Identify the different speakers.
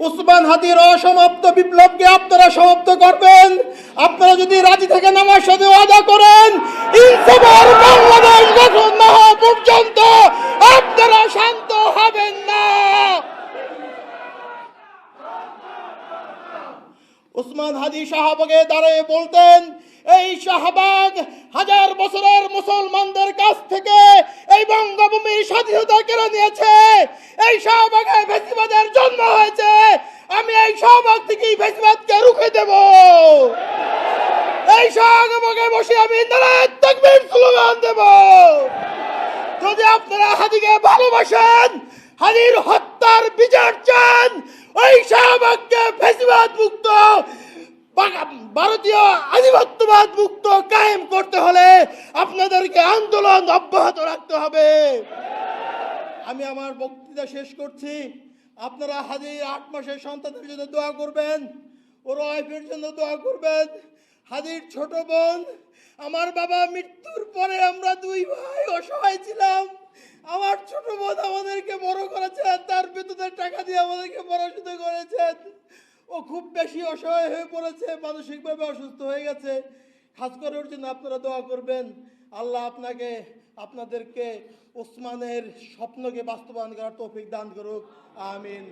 Speaker 1: উসমান হাদির অসমাপ্ত বিপ্লবকে আপনারা সমাপ্ত করবেন। আপনারা যদি রাজি থেকে নামার সাথে ওয়াদা করেন, ইনসাফের বাংলাদেশ গঠন না হওয়া পর্যন্ত আপনারা শান্ত হবেন না। উসমান হাদি শাহবাগে দাঁড়িয়ে বলতেন, এই শাহবাগ হাজার বছরের মুসলমানদের কাছ থেকে এই বঙ্গভূমির স্বাধীনতা কেড়ে নিয়েছে। এই শাহবাগে ফ্যাসিবাদের জন্ম হয়েছে। আমি এই শাহবাগ থেকেই ফ্যাসিবাদকে রুখে দেব। এই শাহবাগে বসে আমি নারায়ে তাকবীর স্লোগান দেব। যদি আপনারা হাদিকে ভালোবাসেন, হাদির হত্যার বিচার চান, ওই শাহবাগকে ফ্যাসিবাদ মুক্ত, ভারতীয় আধিপত্যবাদ মুক্ত কায়েম করতে হলে আপনাদেরকে আন্দোলন অব্যাহত রাখতে হবে। আমি আমার বক্তৃতা শেষ করছি। আপনারা হাদির 8 মাসের সন্তানের জন্য দোয়া করবেন, ওর ওয়াইফের জন্য দোয়া করবেন। হাদির ছোট বোন, আমার বাবা মৃত্যুর পরে আমরা 2 ভাই অসহায় ছিলাম। আমার ছোট বোন আমাদেরকে বড় করেছেন, তার বেতনের টাকা দিয়ে আমাদেরকে পড়াশোনা করেছেন। ও খুব বেশি অসহায় হয়ে পড়েছে, মানসিকভাবে অসুস্থ হয়ে গেছে। খাস করে ওর জন্য আপনারা দোয়া করবেন। আল্লাহ আপনাদেরকে ওসমানের স্বপ্নকে বাস্তবায়ন করার তৌফিক দান করুক। আমিন।